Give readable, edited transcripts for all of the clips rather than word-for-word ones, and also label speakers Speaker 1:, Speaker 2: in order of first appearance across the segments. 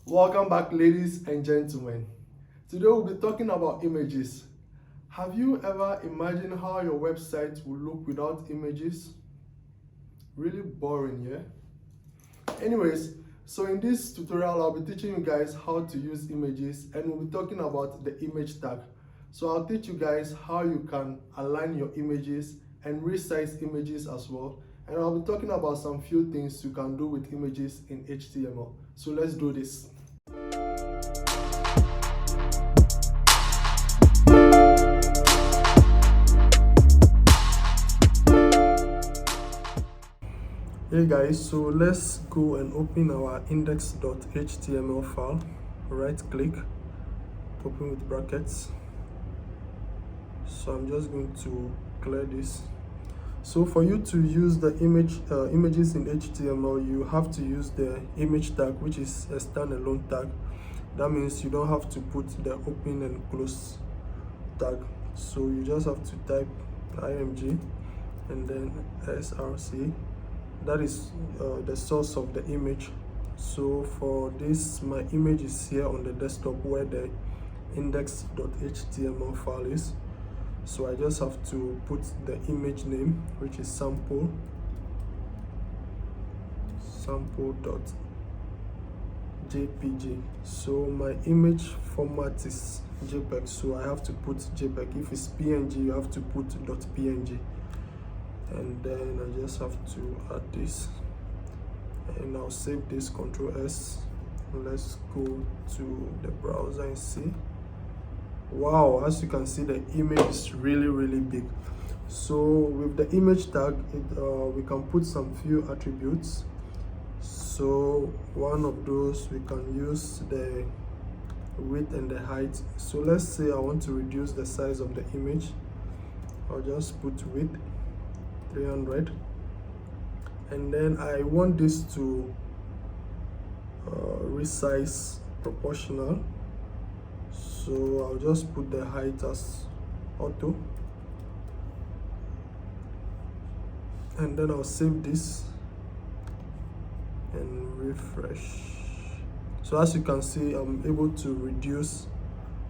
Speaker 1: Welcome back, ladies and gentlemen. Today we'll be talking about images. Have you ever imagined how your website will look without images? Really boring, yeah? Anyways, so in this tutorial, I'll be teaching you guys how to use images, and we'll be talking about the image tag. So I'll teach you guys how you can align your images and resize images as well. And I'll be talking about some few things you can do with images in HTML. So let's do this. Hey guys, so let's go and open our index.html file. Right click, open with brackets. So I'm just going to clear this. So for you to use the images in HTML, you have to use the image tag, which is a standalone tag. That means you don't have to put the open and close tag. So you just have to type img and then src. That is the source of the image. So for this, my image is here on the desktop where the index.html file is. So I just have to put the image name, which is sample.jpg. So my image format is JPEG, so I have to put JPEG. If it's PNG, you have to put .png. And then I just have to add this, and I'll save this, Ctrl S. Let's go to the browser and see. Wow, as you can see, the image is really big. So with the image tag, we can put some few attributes. So one of those, we can use the width and the height. So let's say I want to reduce the size of the image. I'll just put width 300, and then I want this to resize proportional. So I'll just put the height as auto, and then I'll save this and refresh. So as you can see, I'm able to reduce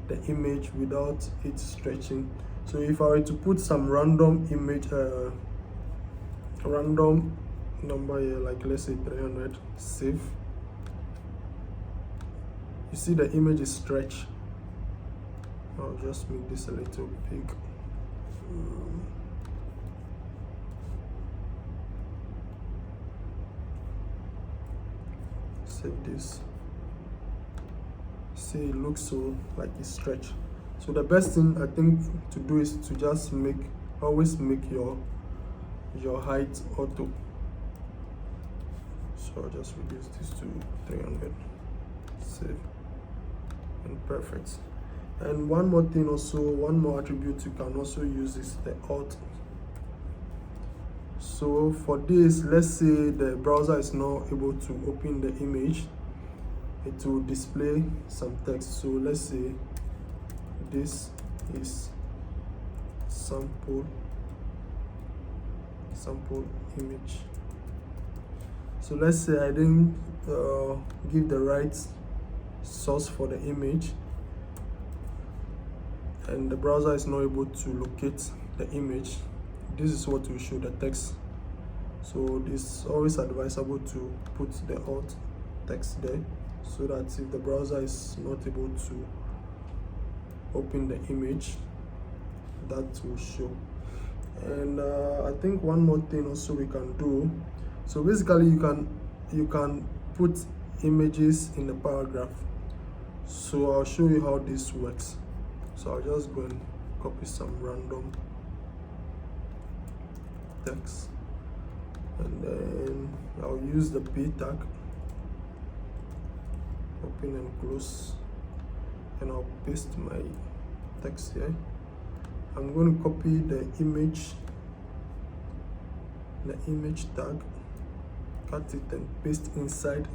Speaker 1: the image without it stretching. So if I were to put some random image, random number here, like let's say 300, save, you see the image is stretched. I'll just make this a little big. Save this. See, it looks so like it's stretched. So the best thing I think to do is to just always make your height auto. So I'll just reduce this to 300, save, and perfect. And one more thing also, one more attribute you can also use is the alt. So for this, let's say the browser is not able to open the image, it will display some text. So let's say this is sample image. So let's say I didn't give the right source for the image, and the browser is not able to locate the image. This is what will show the text. So it's always advisable to put the alt text there, so that if the browser is not able to open the image, that will show. And I think one more thing also we can do. So basically you can put images in the paragraph. So I'll show you how this works. So I'll just go and copy some random text, and then I'll use the p tag, open and close, and I'll paste my text here. I'm going to copy the image tag, cut it and paste inside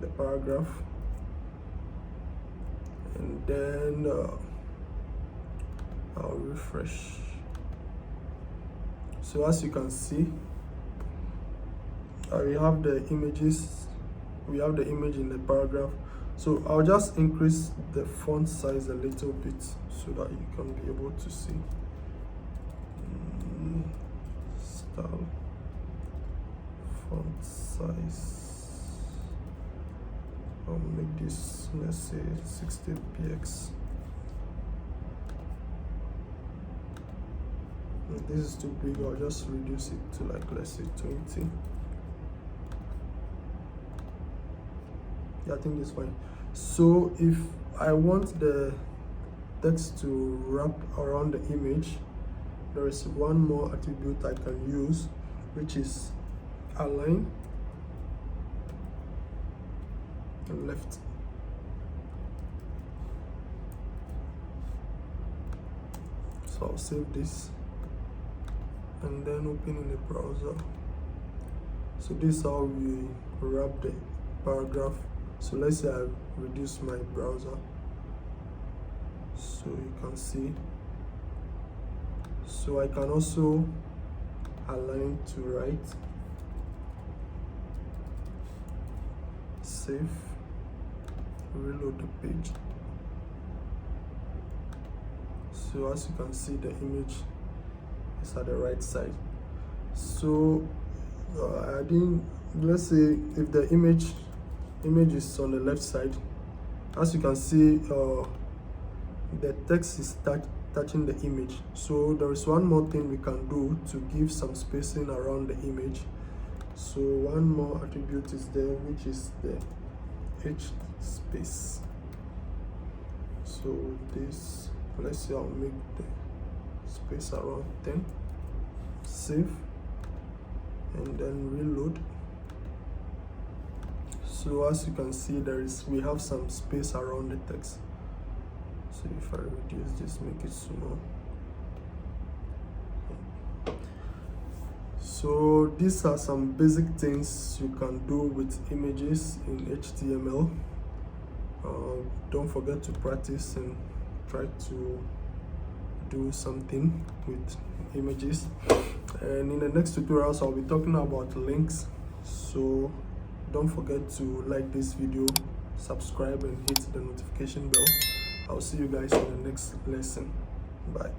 Speaker 1: the paragraph, and then I'll refresh. So as you can see, we have the image in the paragraph. So I'll just increase the font size a little bit so that you can be able to see. Style, font size, I'll make this, let's say 60px. This is too big, I'll just reduce it to like, let's say 20. Yeah, I think it's fine. So if I want the text to wrap around the image, there is one more attribute I can use, which is align and left. So I'll save this and then open in the browser. So this is how we wrap the paragraph. So let's say I reduce my browser so you can see. So I can also align to right, save, reload the page. So as you can see, the image is at the right side. So let's say if the image is on the left side, as you can see, the text is touching the image. So there is one more thing we can do to give some spacing around the image. So one more attribute is there, which is the H space. So this, let's say I'll make the space around 10, save, and then reload. So as you can see, we have some space around the text. So if I reduce this, make it small. So these are some basic things you can do with images in HTML. Don't forget to practice and try to do something with images. And in the next tutorials, I'll be talking about links. So don't forget to like this video, subscribe, and hit the notification bell. I'll see you guys in the next lesson. Bye.